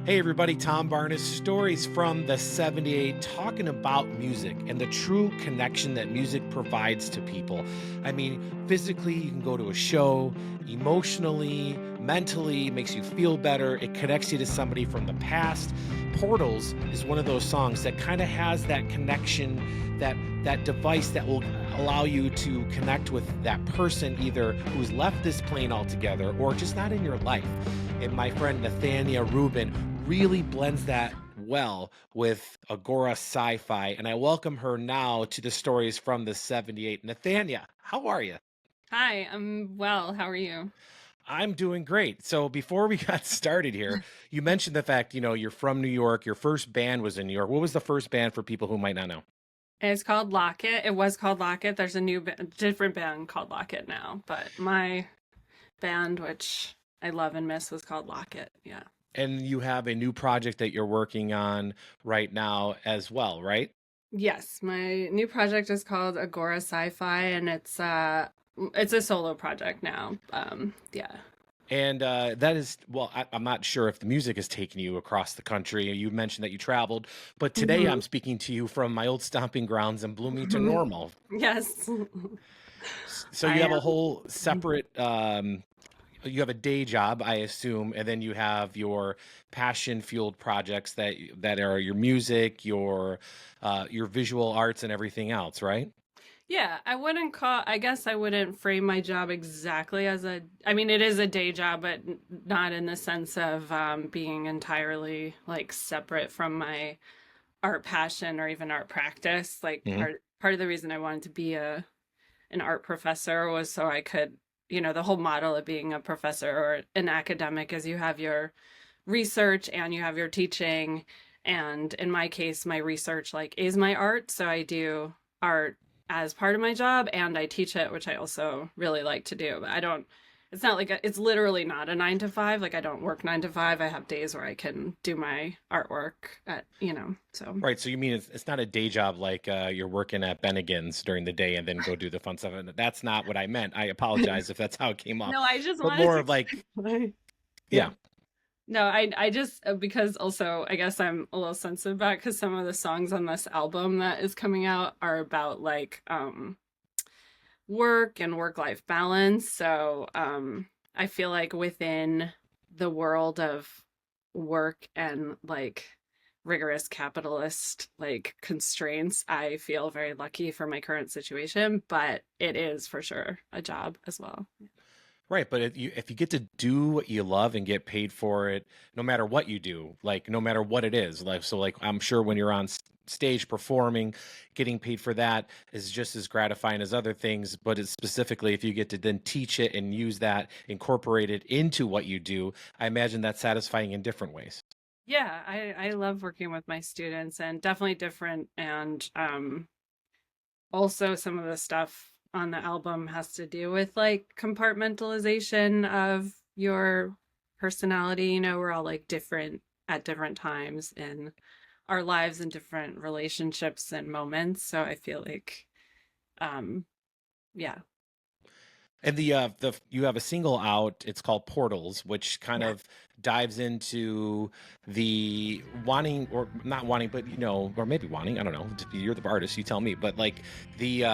Hey everybody, Tom Barnes, stories from the 78, talking about music and the true connection that music provides to people. I mean, physically, you can go to a show, emotionally, mentally, makes you feel better. It connects you to somebody from the past. Portals is one of those songs that kind of has that connection, that device that will allow you to connect with that person either who's left this plane altogether or just not in your life. And my friend Nathania Rubin really blends that well with Agora Sci-Fi, and I welcome her now to the stories from the 78. Nathania, how are you? Hi, I'm well. How are you? I'm doing great. So before we got started here, you mentioned the fact, you're from New York. Your first band was in New York. What was the first band for people who might not know? It's called Locket. It was called Locket. There's a different band called Locket now, but my band, which I love and miss, was called Locket. Yeah. And you have a new project that you're working on right now as well, right? Yes, my new project is called Agora Sci-Fi, and it's a solo project now. Yeah. And that is, well, I'm not sure if the music has taken you across the country. You mentioned that you traveled, but today I'm hmm speaking to you from my old stomping grounds in Bloomington Normal. Yes, So I you have a am. whole separate, you have a day job, I assume, and then you have your passion-fueled projects that are your music, your visual arts, and everything else, right? Yeah, I guess I wouldn't frame my job exactly as I mean, it is a day job, but not in the sense of being entirely like separate from my art passion or even art practice. Like Hmm. part of the reason I wanted to be an art professor was so I could, the whole model of being a professor or an academic is you have your research and you have your teaching. And in my case, my research like is my art. So I do art as part of my job and I teach it, which I also really like to do. But it's not like it's literally not a 9 to 5. Like I don't work 9 to 5. I have days where I can do my artwork so. Right. So you mean it's not a day job like you're working at Bennigan's during the day and then go do the fun stuff. And that's not what I meant. I apologize if that's how it came off, No, I just but wanted more to of like, clarify. Yeah. yeah. No, I just because also I guess I'm a little sensitive about because some of the songs on this album that is coming out are about like work and work-life balance. So I feel like within the world of work and like rigorous capitalist like constraints, I feel very lucky for my current situation, but it is for sure a job as well. Right, but if you get to do what you love and get paid for it, no matter what you do, like no matter what it is, like so, like I'm sure when you're on stage performing, getting paid for that is just as gratifying as other things. But it's specifically if you get to then teach it and use that, incorporate it into what you do, I imagine that's satisfying in different ways. Yeah, I love working with my students and definitely different and also some of the stuff on the album has to do with like compartmentalization of your personality. We're all like different at different times in our lives and different relationships and moments. So I feel like um yeah. And the you have a single out. It's called Portals, which kind Yeah. of dives into the wanting or not wanting, but or maybe wanting. I don't know. You're the artist. You tell me. But like the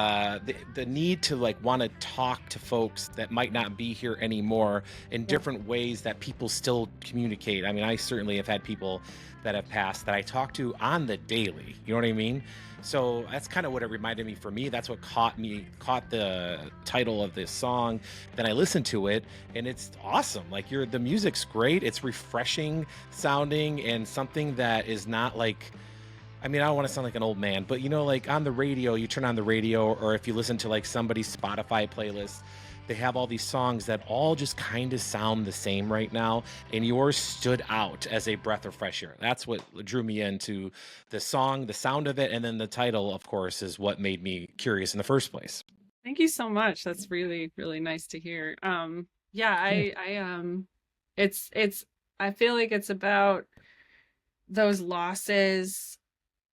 need to like want to talk to folks that might not be here anymore in Yeah. different ways that people still communicate. I mean, I certainly have had people that have passed that I talk to on the daily. You know what I mean? So that's kind of what it reminded me. For me, that's what caught the title of this song. Then I listened to it and it's awesome. Like the music's great. It's refreshing sounding and something that is not like, I mean, I don't want to sound like an old man, but like on the radio, you turn on the radio, or if you listen to like somebody's Spotify playlist, they have all these songs that all just kind of sound the same right now. And yours stood out as a breath of fresh air. That's what drew me into the song, the sound of it. And then the title, of course, is what made me curious in the first place. Thank you so much. That's really, really nice to hear. Yeah, Yeah. it's I feel like it's about those losses.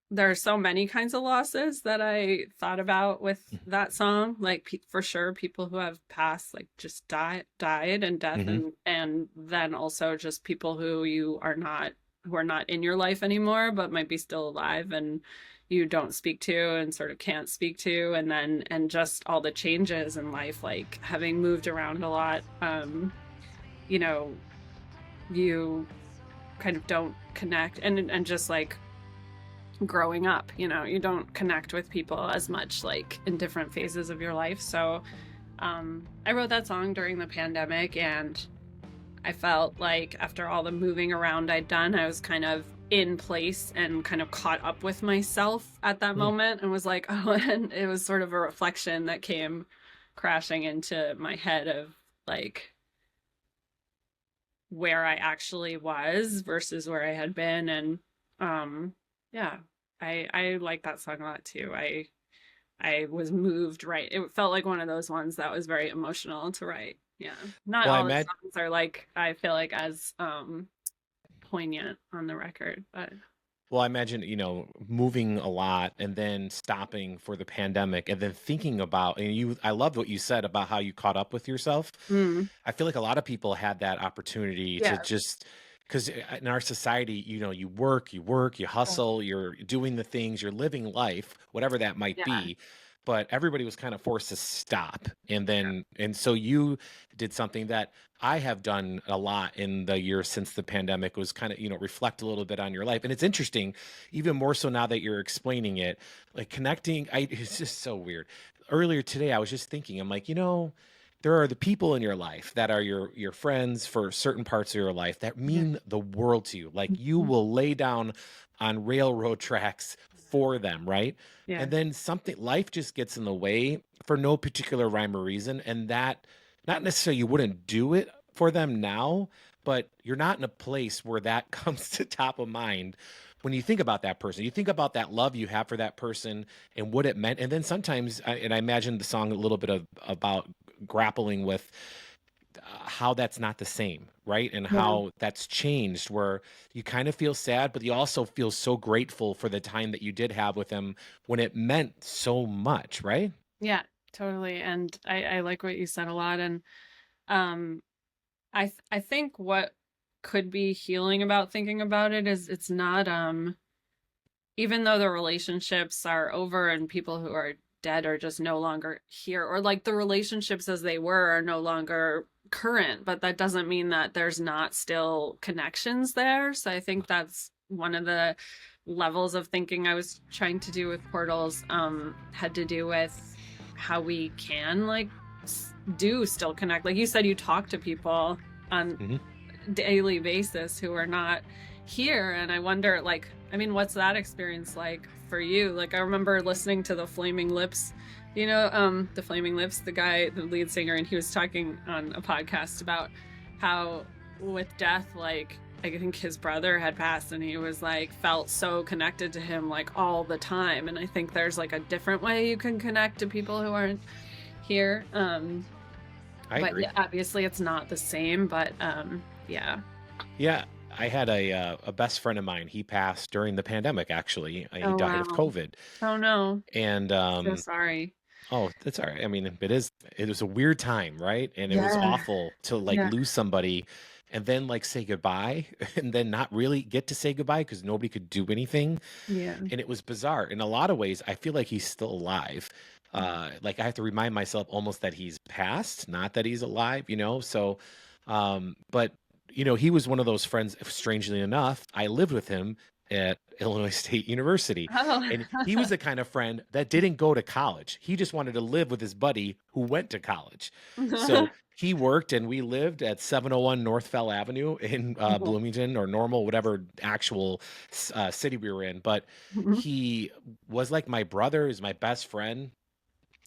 There are so many kinds of losses that I thought about with that song. Like for sure, people who have passed, like died and death, Hmm. and then also just people who you are not, who are not in your life anymore, but might be still alive and you don't speak to and sort of can't speak to. And then, and just all the changes in life, like having moved around a lot, you know, you kind of don't connect and just like growing up, you know, you don't connect with people as much like in different phases of your life. So I wrote that song during the pandemic, and I felt like after all the moving around I'd done, I was kind of in place and kind of caught up with myself at that moment, and was like, oh, and it was sort of a reflection that came crashing into my head of like where I actually was versus where I had been. And yeah, I like that song a lot too. I was moved, right? It felt like one of those ones that was very emotional to write. Yeah. Not Well, I all the met songs are like, I feel like, as poignant on the record, but Well, I imagine, moving a lot and then stopping for the pandemic and then thinking about, and I loved what you said about how you caught up with yourself. mm, I feel like a lot of people had that opportunity to yeah. just, because in our society, you work, you hustle, you're doing the things, you're living life, whatever that might Yeah. be. But everybody was kind of forced to stop. And so you did something that I have done a lot in the years since the pandemic, was kind of, reflect a little bit on your life. And it's interesting, even more so now that you're explaining it, like connecting. It's just so weird. Earlier today, I was just thinking, I'm like, there are the people in your life that are your friends for certain parts of your life that Yeah. mean the world to you. Like you Mhm. will lay down on railroad tracks for them, right? Yeah. And then life just gets in the way for no particular rhyme or reason. And that, not necessarily you wouldn't do it for them now, but you're not in a place where that comes to top of mind when you think about that person. You think about that love you have for that person and what it meant. And then sometimes, and I imagine the song a little bit about grappling with how that's not the same, right? And Yeah. how that's changed, where you kind of feel sad, but you also feel so grateful for the time that you did have with him when it meant so much, right? Yeah, totally. And I like what you said a lot. And um I think what could be healing about thinking about it is it's not even though the relationships are over and people who are dead are just no longer here, or like the relationships as they were are no longer current, but that doesn't mean that there's not still connections there. So I think that's one of the levels of thinking I was trying to do with portals, had to do with how we can like do still connect. Like you said, you talk to people on Hmm. daily basis who are not here, and I wonder, like, I mean, what's that experience like for you? Like, I remember listening to the Flaming Lips, the Flaming Lips, the guy, the lead singer, and he was talking on a podcast about how with death, like, I think his brother had passed and he was like felt so connected to him like all the time. And I think there's like a different way you can connect to people who aren't here. I But agree. yeah, obviously it's not the same, but yeah. Yeah, I had a best friend of mine. He passed during the pandemic. Actually, he Oh died of wow. COVID, Oh no. and So sorry. oh, that's all right. I mean, it was a weird time, right? And it was Yeah. awful to like Yeah. lose somebody and then like say goodbye and then not really get to say goodbye because nobody could do anything. Yeah. And it was bizarre. In a lot of ways, I feel like he's still alive. Like I have to remind myself almost that he's passed, not that he's alive, So, but he was one of those friends. Strangely enough, I lived with him at Illinois State University, Oh. and he was the kind of friend that didn't go to college. He just wanted to live with his buddy who went to college. So he worked, and we lived at 701 North Fell Avenue in Bloomington or Normal, whatever actual city we were in. But he was like my brother, is my best friend,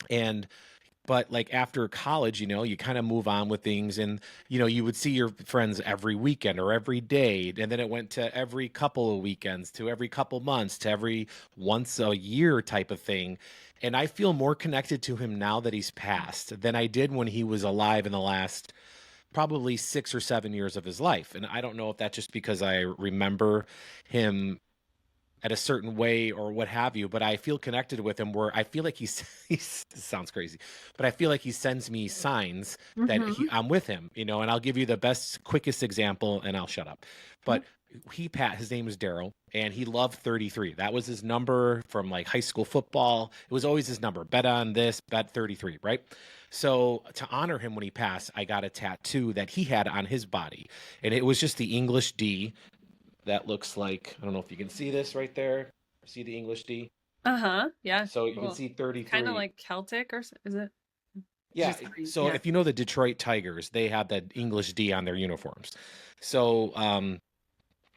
and but like after college, you kind of move on with things, and you would see your friends every weekend or every day, and then it went to every couple of weekends, to every couple months, to every once a year type of thing. And I feel more connected to him now that he's passed than I did when he was alive in the last probably 6 or 7 years of his life. And I don't know if that's just because I remember him at a certain way or what have you, but I feel connected with him where I feel like he's this sounds crazy, but I feel like he sends me signs that Hmm. I'm with him, and I'll give you the quickest example and I'll shut up. But his name was Daryl, and he loved 33. That was his number from like high school football. It was always his number. Bet on this, bet 33, right? So to honor him when he passed, I got a tattoo that he had on his body, and it was just the English D. That looks like, I don't know if you can see this right there. See the English D? Uh-huh. Yeah. So you can Cool. see Kind of 33. like Celtic, or is it? Yeah. Just green. So Yeah. if you know the Detroit Tigers, they have that English D on their uniforms. So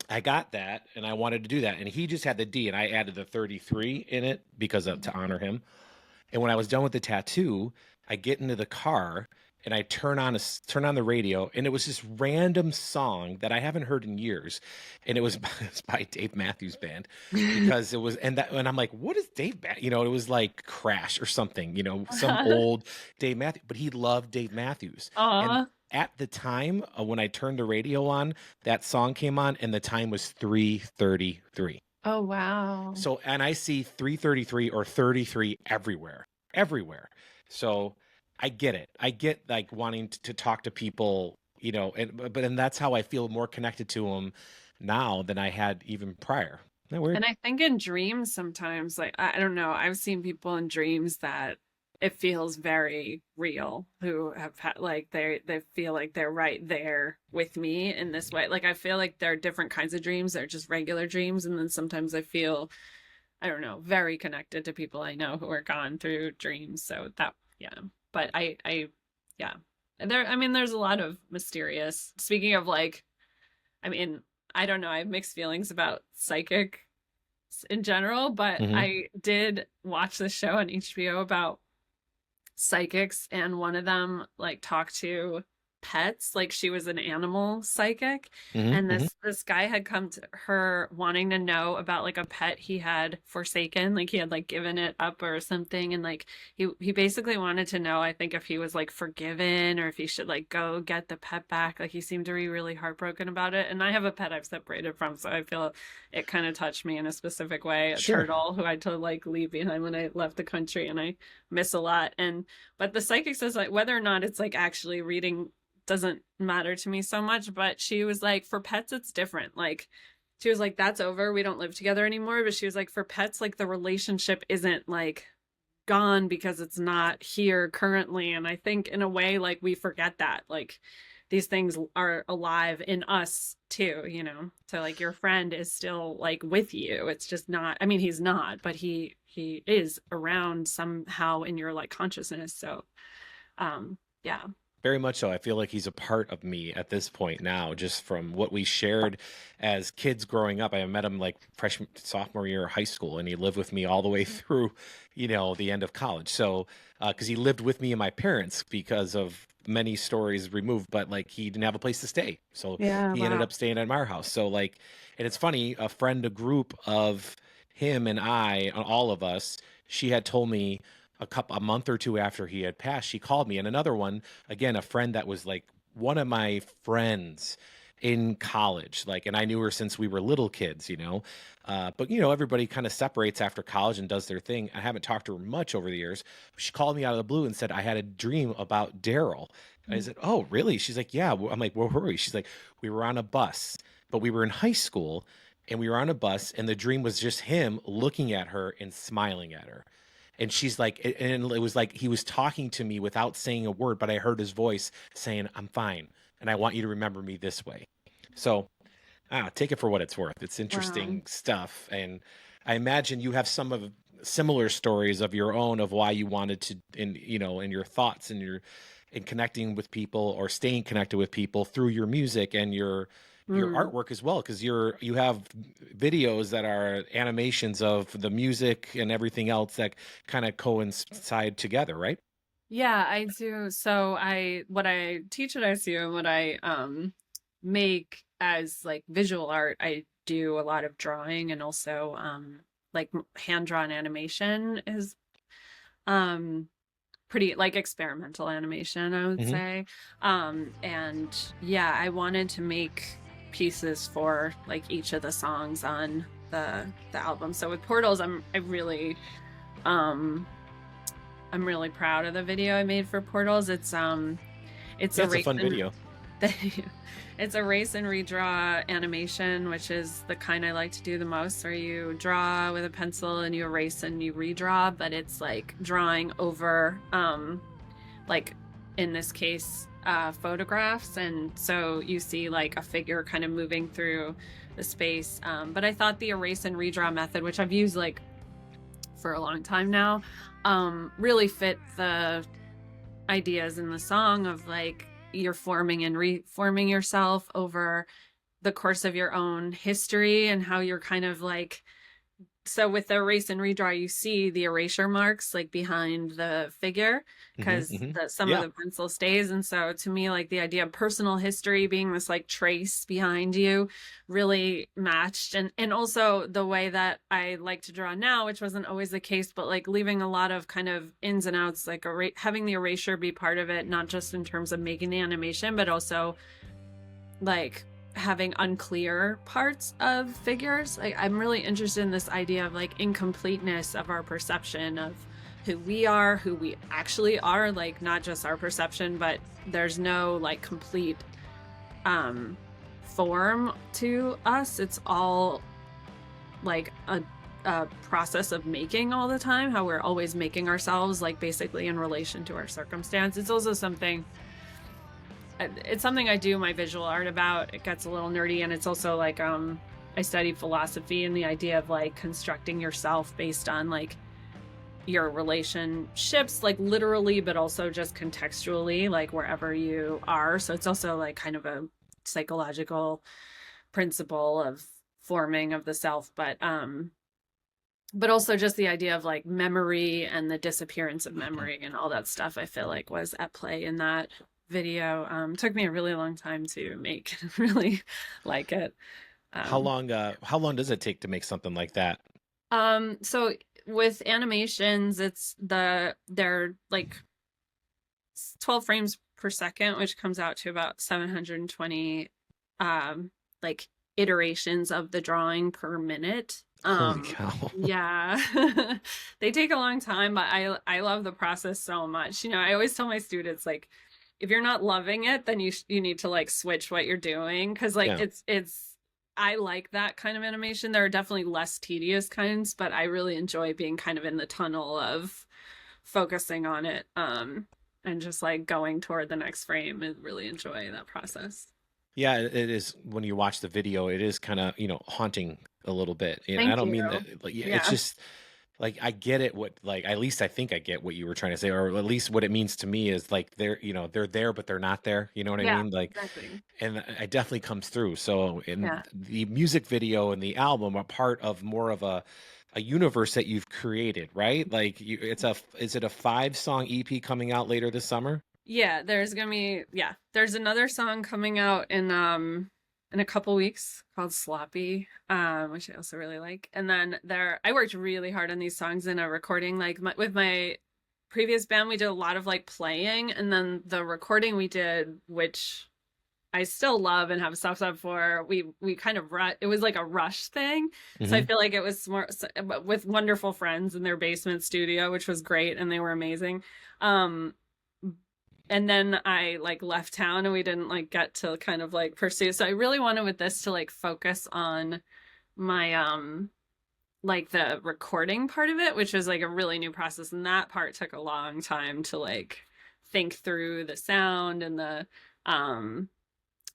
I got that and I wanted to do that. And he just had the D and I added the 33 in it because of to honor him. And when I was done with the tattoo, I get into the car and I turn on the radio, and it was this random song that I haven't heard in years, and it was it's by Dave Matthews Band, because it was and I'm like, what is Dave You know, it was like Crash or something, you know, some old Dave Matthews, but he loved Dave Matthews. And Aw. at the time when I turned the radio on, that song came on, and the time was 3:33. Oh, wow. So, and I see 3:33 or 33 everywhere, everywhere. So I get it. I get like wanting to talk to people, you know, and that's how I feel more connected to them now than I had even prior. Isn't that weird? And I think in dreams sometimes, like, I don't know, I've seen people in dreams that it feels very real, who have had like they feel like they're right there with me in this way. Like I feel like there are different kinds of dreams. They're just regular dreams, and then sometimes I feel, I don't know, very connected to people I know who are gone through dreams. So that, yeah. But yeah. There, I mean, there's a lot of mysterious. Speaking of like, I mean, I don't know, I have mixed feelings about psychic in general, but I did watch this show on HBO about psychics, and one of them like talked to pets, like she was an animal psychic, and this guy had come to her wanting to know about like a pet he had forsaken, like he had like given it up or something, and like he basically wanted to know, I think, if he was like forgiven or if he should like go get the pet back. Like he seemed to be really heartbroken about it, and I have a pet I've separated from, so I feel it kind of touched me in a specific way. A turtle who I had to like leave behind when I left the country, and I miss a lot. And but the psychic says like whether or not it's like actually reading doesn't matter to me so much, but she was like, for pets it's different. Like she was like, that's over, we don't live together anymore. But she was like, for pets, like the relationship isn't like gone because it's not here currently. And I think in a way, like we forget that like these things are alive in us too, you know. So like your friend is still like with you, it's just not, I mean, he's not, but he is around somehow in your like consciousness. So yeah. Very much so. I feel like he's a part of me at this point now, just from what we shared as kids growing up. I met him like sophomore year of high school, and he lived with me all the way through, you know, the end of college. So, because he lived with me and my parents because of many stories removed, but like he didn't have a place to stay. So he ended up staying at our house. So like, and it's funny, a group of him and I, all of us, she had told me a month or two after he had passed, she called me. And another one, again, a friend that was like one of my friends in college, like, and I knew her since we were little kids, you know. But you know, everybody kind of separates after college and does their thing. I haven't talked to her much over the years. She called me out of the blue and said, I had a dream about Daryl. I said, oh, really? She's like, yeah. I'm like, where were we? She's like, we were on a bus, but we were in high school, and we were on a bus, and the dream was just him looking at her and smiling at her. And she's like, and it was like he was talking to me without saying a word, but I heard his voice saying, I'm fine, and I want you to remember me this way. So take it for what it's worth. It's interesting stuff. And I imagine you have some of similar stories of your own of why you wanted to, in your thoughts and in connecting with people or staying connected with people through your music and your artwork as well, because you have videos that are animations of the music and everything else that kind of coincide together, right? Yeah, I do. So what I teach at ICU and what I make as like visual art, I do a lot of drawing, and also like hand-drawn animation is pretty like experimental animation, I would say. And yeah, I wanted to make pieces for like each of the songs on the album. So with Portals, I'm really proud of the video I made for Portals. It's a fun video. It's erase and redraw animation, which is the kind I like to do the most, where you draw with a pencil and you erase and you redraw, but it's like drawing over, like in this case, photographs. And so you see like a figure kind of moving through the space. But I thought the erase and redraw method, which I've used like for a long time now, really fit the ideas in the song of like you're forming and reforming yourself over the course of your own history, and how you're kind of like, so with the erase and redraw you see the erasure marks like behind the figure because some of Yeah. the pencil stays. And so to me, like the idea of personal history being this like trace behind you really matched. And also the way that I like to draw now, which wasn't always the case, but like leaving a lot of kind of ins and outs, like having the erasure be part of it, not just in terms of making the animation, but also like having unclear parts of figures. Like I'm really interested in this idea of like incompleteness of our perception of who we actually are, like not just our perception, but there's no like complete form to us. It's all like a process of making all the time, how we're always making ourselves like basically in relation to our circumstance. It's also something I do my visual art about. It gets a little nerdy, and it's also like I studied philosophy and the idea of like constructing yourself based on like your relationships, like literally, but also just contextually, like wherever you are. So it's also like kind of a psychological principle of forming of the self, but also just the idea of like memory and the disappearance of memory and all that stuff, I feel like was at play in that video. Took me a really long time to make. Really like it. How long does it take to make something like that? So with animations, they're like 12 frames per second, which comes out to about 720 like iterations of the drawing per minute. Holy cow. Yeah. They take a long time, but I love the process so much. You know, I always tell my students like if you're not loving it, then you need to like switch what you're doing, because like Yeah. it's I like that kind of animation. There are definitely less tedious kinds, but I really enjoy being kind of in the tunnel of focusing on it, and just like going toward the next frame, and really enjoy that process. Yeah, it is. When you watch the video, it is kind of, haunting a little bit. And I Thank don't mean you. that, like, yeah, it's Yeah. just like I get it. What, like, at least I think I get what you were trying to say, or at least what it means to me is like they're there, but they're not there. You know what I Yeah, mean? Like, exactly. and it definitely comes through. So, in Yeah. the music video and the album are part of more of a universe that you've created, right? Like, is it a 5-song EP coming out later this summer? Yeah, there's another song coming out in a couple weeks called Sloppy, which I also really like. And then I worked really hard on these songs in a recording. Like with my previous band, we did a lot of like playing, and then the recording we did, which I still love and have a soft spot for, we kind of it was like a rush thing. So I Hmm. feel like it was more but with wonderful friends in their basement studio, which was great, and they were amazing. Um, and then I like left town and we didn't like get to kind of like pursue. So I really wanted with this to like focus on my like the recording part of it, which was like a really new process, and that part took a long time to like think through the sound and the and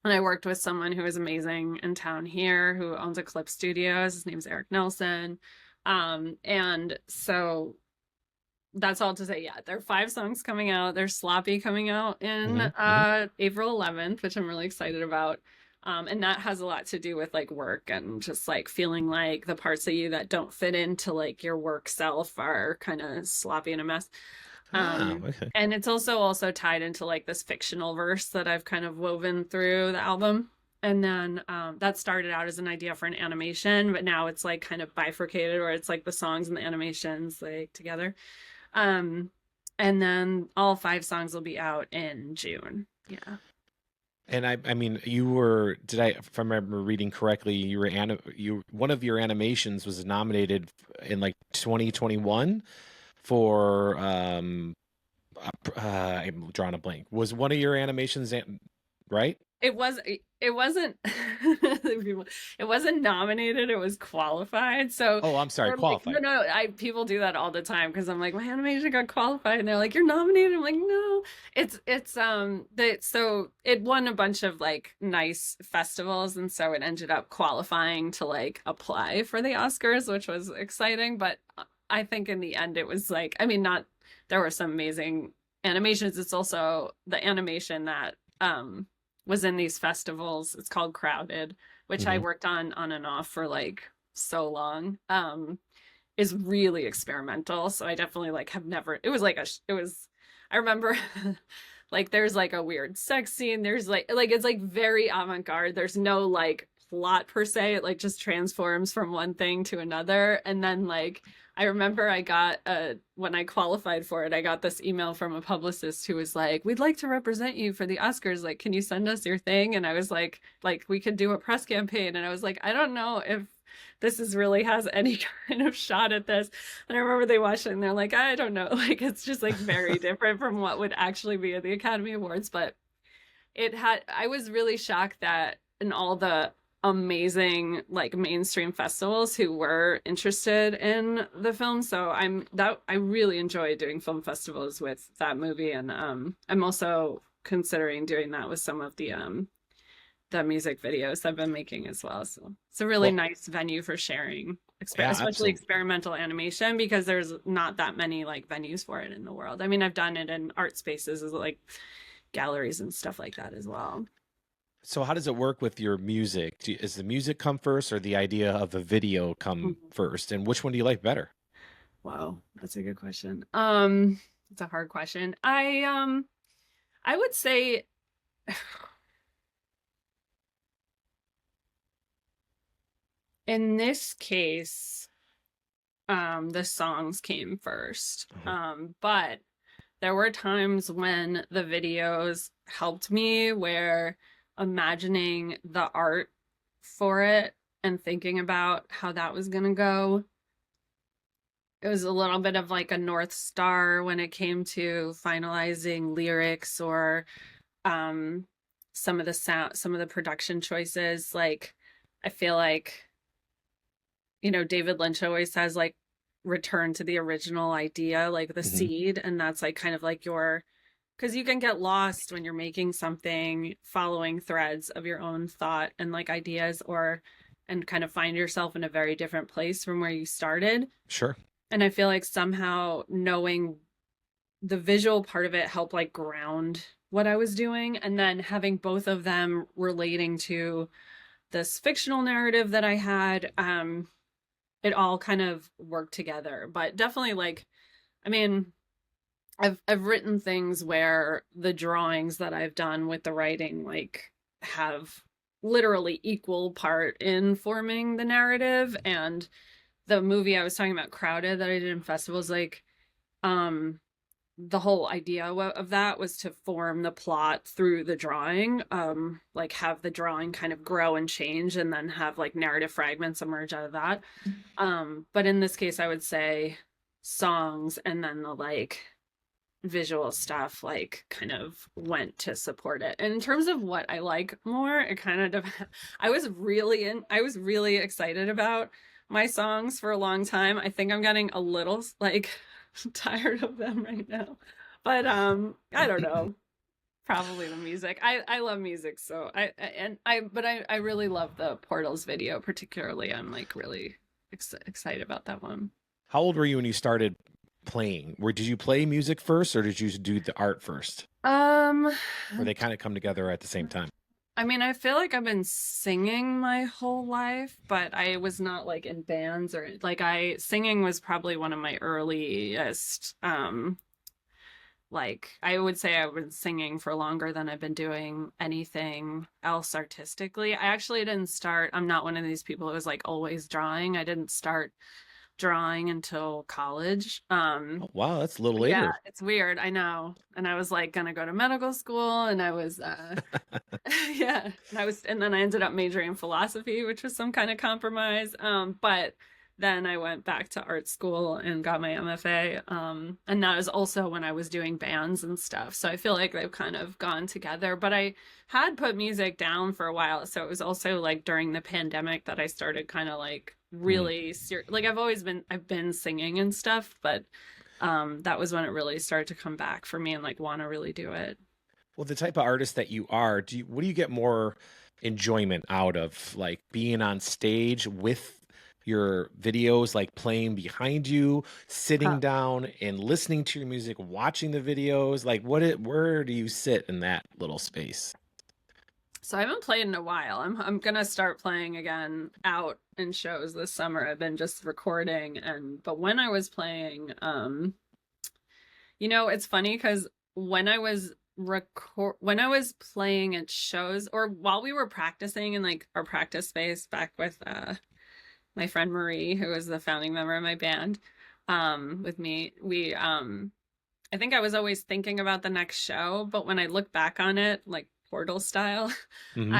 I worked with someone who is amazing in town here who owns a clip studios. His name's Eric Nelson. And so that's all to say, yeah, there are 5 songs coming out. There's Sloppy coming out in April 11th, which I'm really excited about. And that has a lot to do with like work and just like feeling like the parts of you that don't fit into like your work self are kind of sloppy and a mess. Okay. And it's also tied into like this fictional verse that I've kind of woven through the album. And then that started out as an idea for an animation, but now it's like kind of bifurcated where it's like the songs and the animations like together. And then all 5 songs will be out in June. Yeah. And I mean, if I remember reading correctly, one of your animations was nominated in like 2021 for I'm drawing a blank. Was one of your animations right? It was it wasn't it wasn't nominated, it was qualified. So Oh, I'm sorry, they're like, no, qualified. no, I people do that all the time because I'm like, my animation got qualified, and they're like, you're nominated. I'm like, no. So it won a bunch of like nice festivals, and so it ended up qualifying to like apply for the Oscars, which was exciting. But I think in the end it was like, I mean, not there were some amazing animations. It's also the animation that was in these festivals. It's called Crowded, which I Hmm. worked on and off for like so long. Is really experimental. So I definitely like have never. It was like it was. I remember. Like there's like a weird sex scene. There's like it's like very avant-garde. There's no like plot per se. It like just transforms from one thing to another. And then like I remember I got when I qualified for it, I got this email from a publicist who was like, "We'd like to represent you for the Oscars. Like, can you send us your thing?" And I was like we could do a press campaign. And I was like, I don't know if this is really has any kind of shot at this. And I remember they watched it and they're like, I don't know. Like it's just like very different from what would actually be at the Academy Awards. But I was really shocked that in all the amazing like mainstream festivals who were interested in the film. So I really enjoy doing film festivals with that movie. And I'm also considering doing that with some of the music videos I've been making as well. So it's a really Well, nice venue for sharing, yeah, especially absolutely. experimental animation, because there's not that many like venues for it in the world. I mean, I've done it in art spaces, like galleries and stuff like that as well. So how does it work with your music? Is the music come first or the idea of the video come Mhm. first? And which one do you like better? Wow, that's a good question. It's a hard question. I would say in this case, the songs came first. Mhm. But there were times when the videos helped me where imagining the art for it and thinking about how that was going to go, it was a little bit of like a North Star when it came to finalizing lyrics or um some of the production choices. Like I feel like, David Lynch always says like return to the original idea, like the Mhm. seed, and that's like kind of like your because you can get lost when you're making something following threads of your own thought and like ideas, or and kind of find yourself in a very different place from where you started. Sure. And I feel like somehow knowing the visual part of it helped like ground what I was doing, and then having both of them relating to this fictional narrative that I had, it all kind of worked together. But definitely like, I mean, I've written things where the drawings that I've done with the writing like have literally equal part in forming the narrative. And the movie I was talking about, Crowded, that I did in festivals, like um the whole idea of that was to form the plot through the drawing, like have the drawing kind of grow and change and then have like narrative fragments emerge out of that. But in this case I would say songs, and then the like visual stuff like kind of went to support it. And in terms of what I like more, it kind of I was really excited about my songs for a long time. I think I'm getting a little like tired of them right now. But I don't know. Probably the music. I love music, so I really love the Portals video particularly. I'm like really excited about that one. How old were you when you started playing? Did you play music first or did you do the art first? Um Or they kind of come together at the same time? I mean, I feel like I've been singing my whole life, but I was not like in bands or like singing was probably one of my earliest like I would say I've been singing for longer than I've been doing anything else artistically. I actually didn't start, I'm not one of these people who was like always drawing. I didn't start drawing until college. Oh, wow, that's a little Yeah, later. it's weird, I know. And I was like gonna go to medical school, and I was yeah, and then I ended up majoring in philosophy, which was some kind of compromise. But then I went back to art school and got my MFA. And that is also when I was doing bands and stuff. So I feel like they've kind of gone together. But I had put music down for a while. So it was also like during the pandemic that I started kind of like Mm. really like I've been singing and stuff, but that was when it really started to come back for me and like want to really do it. Well, the type of artist that you are, what do you get more enjoyment out of, like being on stage with your videos, like playing behind you, sitting down and listening to your music, watching the videos? Like where do you sit in that little space? So I haven't played in a while. I'm gonna start playing again out in shows this summer. I've been just recording, and but when I was playing, it's funny because when I was playing at shows or while we were practicing in like our practice space back with my friend Marie, who was the founding member of my band, with me, we I think I was always thinking about the next show, but when I look back on it, like Portal style, Hmm.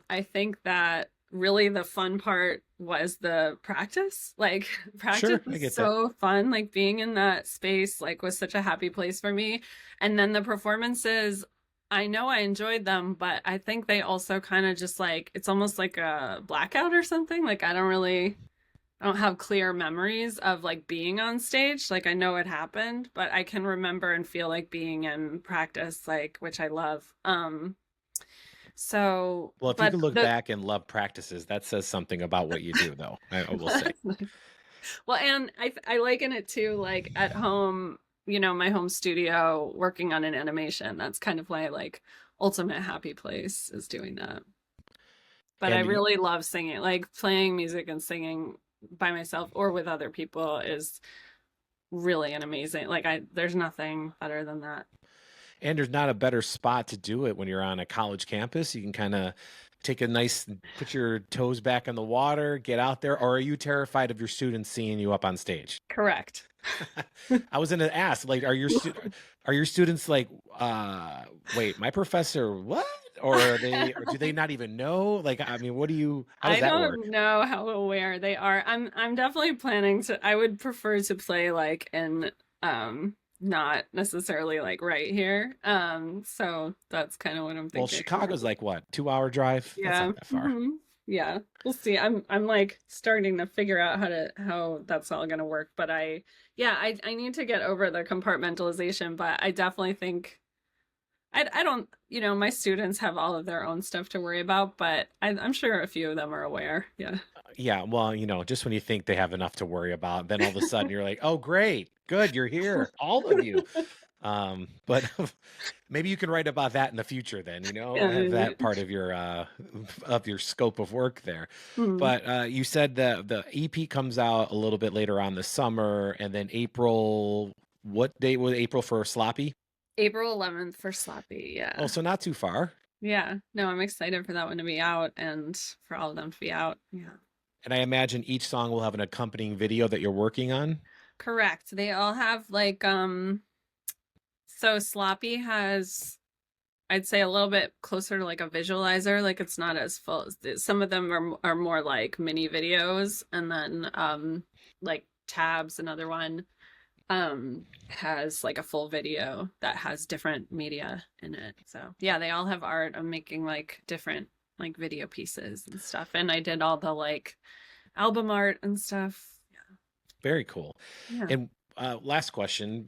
I think that really the fun part was the practice. Like practice Sure, I is get that. so fun. Like being in that space like was such a happy place for me. And then the performances, I know I enjoyed them, but I think they also kind of just like it's almost like a blackout or something. Like I don't have clear memories of like being on stage. Like I know it happened, but I can remember and feel like being in practice, like which I love. So, Well, if you but can look the back and love practices, that says something about what you do, though. I will say. well, and I liken it to like at home, my home studio working on an animation. That's kind of my like ultimate happy place is doing that. But I And really love singing, like playing music and singing by myself or with other people is really an amazing. Like there's nothing better than that. there's not a better spot to do it when you're on a college campus. You can kind of take a nice, put your toes back in the water, get out there. Or are you terrified of your students seeing you up on stage? Correct. I was gonna ask, like, are your students like, wait, my professor, what? Or do they not even know? Like, I mean, how does I that work? don't know how aware they are. I'm definitely planning to I would prefer to play like in not necessarily like right here. So that's kind of what I'm Well, thinking. Chicago's like what, 2 hour drive? That's Yeah. not that far. Yeah. We'll see. I'm like starting to figure out how that's all gonna work. But I need to get over the compartmentalization, but I definitely think I don't, my students have all of their own stuff to worry about, but I'm sure a few of them are aware. Yeah. Yeah, well, just when you think they have enough to worry about, then all of a sudden you're like, "Oh, great. Good, you're here. All of you." But maybe you can write about that in the future then, have Yeah. that part of your scope of work there. Hmm. But you said the EP comes out a little bit later on this summer, and then April, what date was April for Sloppy? April 11th for Sloppy. Oh, Yeah. so not too far. Yeah. No, I'm excited for that one to be out and for all of them to be out. Yeah. And I imagine each song will have an accompanying video that you're working on. Correct. They all have like so Sloppy has I'd say a little bit closer to like a visualizer, like it's not as full. Some of them are more like mini videos and then like Tabs another one has like a full video that has different media in it. So yeah, they all have art. I'm making like different like video pieces and stuff. And I did all the like album art and stuff. Very cool. Yeah. And last question,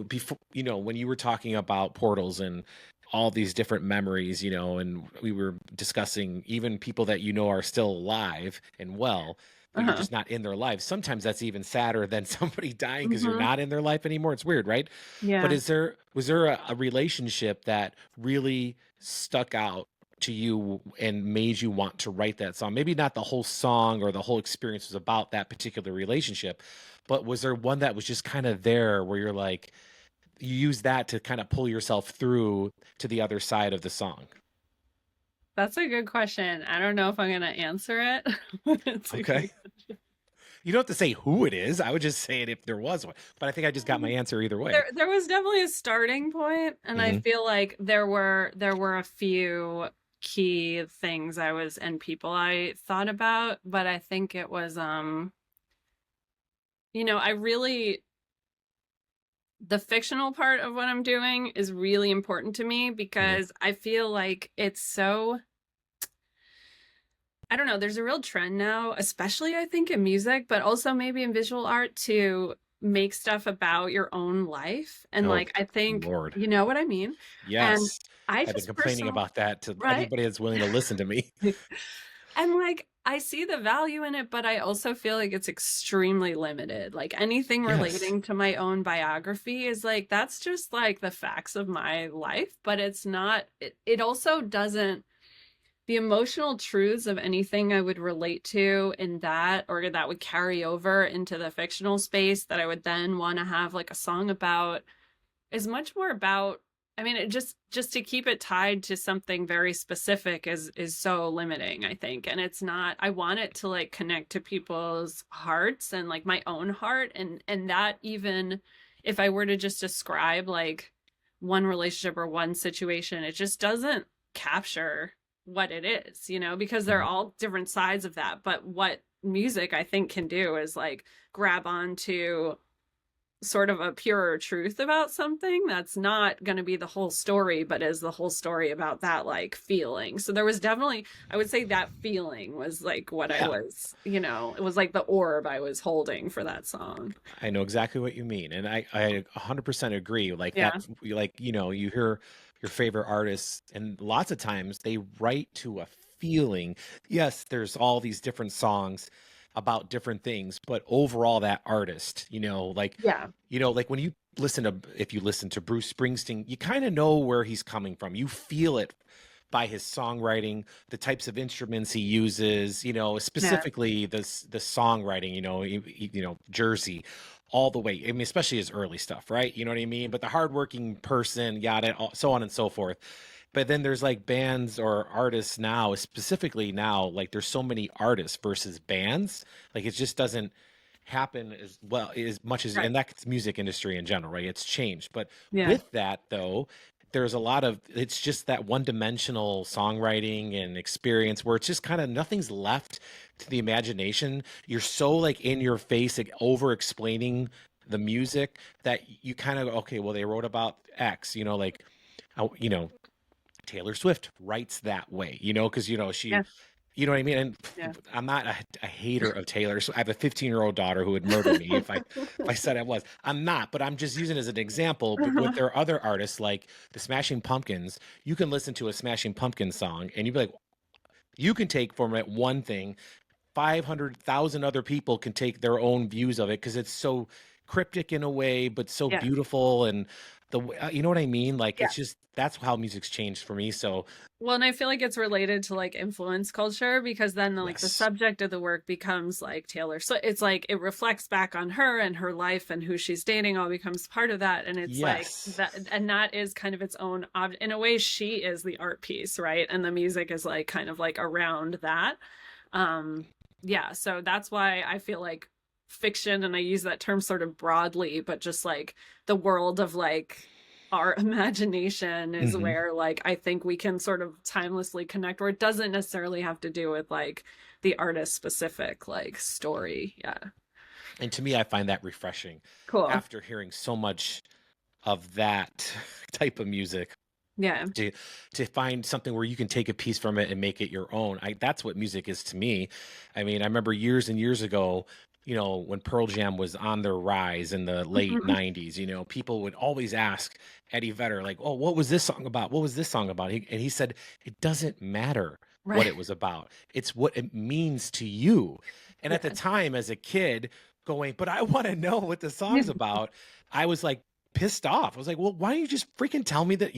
before when you were talking about portals and all these different memories, and we were discussing even people that are still alive and well, but you're Uh-huh. just not in their lives. Sometimes that's even sadder than somebody dying because you're Hmm. not in their life anymore. It's weird, right? But Yeah. was there a relationship that really stuck out to you and made you want to write that song? Maybe not the whole song or the whole experience was about that particular relationship, but was there one that was just kind of there where you're like, you use that to kind of pull yourself through to the other side of the song? That's a good question. I don't know if I'm gonna answer it. It's a Okay. great You don't have to say who it is. I would just say it if there was one. But I think I just got my answer either way. there was definitely a starting point, and I Hmm. feel like there were a few key things and people I thought about, but I think it was I really, the fictional part of what I'm doing is really important to me Mhm. because I feel like it's so, I don't know, there's a real trend now, especially I think in music, but also maybe in visual art to make stuff about your own life. And Oh, like, I think, Lord. you know what I mean? And Yes. I I've been just complaining personal, about that to right? anybody that's willing to listen to me. And like I see the value in it, but I also feel like it's extremely limited. Like anything Yes. relating to my own biography is like that's just like the facts of my life, but it's not it also doesn't the emotional truths of anything I would relate to in that or that would carry over into the fictional space that I would then want to have like a song about is much more about I mean it just to keep it tied to something very specific is so limiting, I think. And it's not I want it to like connect to people's hearts and like my own heart and that even if I were to just describe like one relationship or one situation, it just doesn't capture what it is, because they're Mhm. all different sides of that. But what music I think can do is like grab onto sort of a purer truth about something that's not going to be the whole story but is the whole story about that like feeling. So there was definitely I would say that feeling was like what I Yeah. was, it was like the orb I was holding for that song. I know exactly what you mean, and I 100% agree. Like that, Yeah. like you hear your favorite artists, and lots of times they write to a feeling. Yes, there's all these different songs about different things, but overall, that artist, Yeah. like when you listen to if you listen to Bruce Springsteen, you kind of know where he's coming from. You feel it by his songwriting, the types of instruments he uses, Yeah. specifically the songwriting, Jersey, all the way. I mean, especially his early stuff, right? You know what I mean? But the hardworking person, yada, so on and so forth. But then there's like bands or artists now, specifically now, like there's so many artists versus bands. Like it just doesn't happen as well as much as, Right. and that's music industry in general, right? It's changed. But Yeah. with that though, there's a lot of it's just that one-dimensional songwriting and experience where it's just kind of nothing's left to the imagination. You're so like in your face, like over explaining the music that you kind of okay, well they wrote about X, like how, Taylor Swift writes that way, because she, Yeah. you know what I mean? And Yeah. I'm not a hater of Taylor. So I have a 15-year-old daughter who would murder me if I said I was. I'm not, but I'm just using it as an example. But there are other artists like the Smashing Pumpkins. You can listen to a Smashing Pumpkins song and you'd be like, you can take from it one thing. 500,000 other people can take their own views of it because it's so cryptic in a way, but so Yeah. beautiful and you know what I mean? Like Yeah. it's just that's how music's changed for me. So Well, and I feel like it's related to like influence culture because then like the yes, subject of the work becomes like Taylor. So it's like it reflects back on her and her life and who she's dating all becomes part of that. And it's like yes. that and that is kind of its own in a way she is the art piece, right? And the music is like kind of like around that. Um yeah, so that's why I feel like fiction and I use that term sort of broadly, but just like the world of like our imagination is Hmm. where like I think we can sort of timelessly connect where it doesn't necessarily have to do with like the artist specific like story. Yeah. And to me, I find that refreshing Cool. after hearing so much of that type of music Yeah. to find something where you can take a piece from it and make it your own. That's what music is to me. I mean, I remember years and years ago, when Pearl Jam was on their rise in the late Mhm. 90s, people would always ask Eddie Vedder, like, oh, what was this song about? What was this song about? And he said, it doesn't matter what Right. it was about. It's what it means to you. And at the Yeah. time as a kid going, but I want to know what the song's about. I was like pissed off. I was like, well, why don't you just freaking tell me that,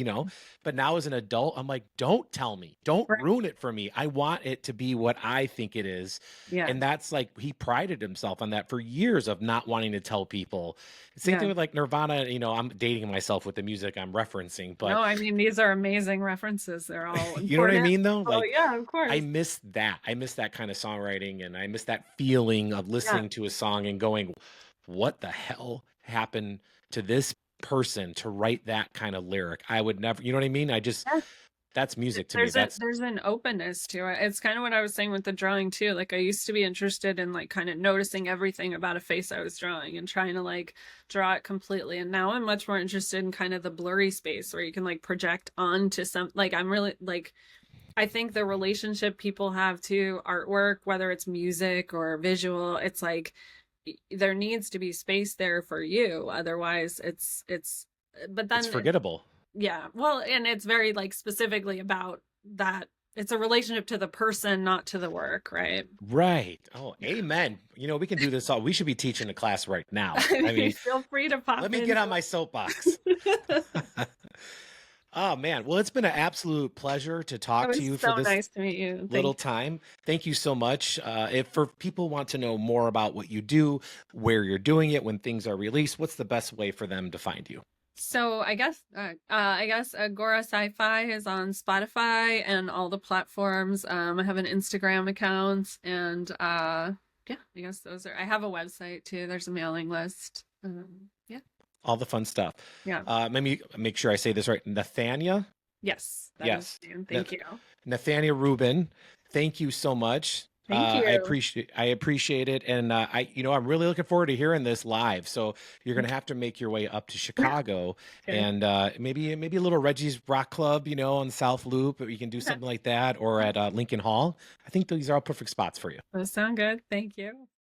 but now as an adult, I'm like, don't tell me. Don't Right. ruin it for me. I want it to be what I think it is. Yeah. And that's like he prided himself on that for years of not wanting to tell people. Same thing Yeah. with like Nirvana, I'm dating myself with the music I'm referencing, No, but I mean these are amazing references. They're all you know what I important. mean though? Oh Like yeah, of I course. miss that. I miss that kind of songwriting and I miss that feeling of Yeah. listening to a song and going, what the hell happened to this person to write that kind of lyric? I would never, you know what I mean? I just Yeah. that's music to me. That's There's an openness to it. It's kind of what I was saying with the drawing too. Like I used to be interested in like kind of noticing everything about a face I was drawing and trying to like draw it completely. And now I'm much more interested in kind of the blurry space where you can like project onto some, like I'm really like, I think the relationship people have to artwork, whether it's music or visual, it's like there needs to be space there for you. Otherwise but then it's forgettable. yeah, well, and it's very like specifically about that. It's a relationship to the person, not to the work, right? Right. Oh, amen. You know, we can do this all. We should be teaching a class right now. I mean, Feel free to pop let me in. get on my soapbox. Oh man, well, it's been an absolute pleasure to It talk to was you for so this nice to meet you. little Thank you. time. Thank you so much. If for people want to know more about what you do, where you're doing it, when things are released, what's the best way for them to find you? So I guess Agora Sci-Fi is on Spotify and all the platforms. I have an Instagram account, and yeah, I guess those are. I have a website too. There's a mailing list. Yeah, All the fun stuff. yeah, Maybe make sure I say this right. Nathania? yes, that is Yes. the name. Thank you. Nathania Rubin, thank you so much. Thank I you. appreciate it, and I'm really looking forward to hearing this live. So you're gonna have to make your way up to Chicago, Okay. and maybe a little Reggie's Rock Club, on South Loop. You can do something like that, or at Lincoln Hall. I think these are all perfect spots for you. Those sound good. Thank you.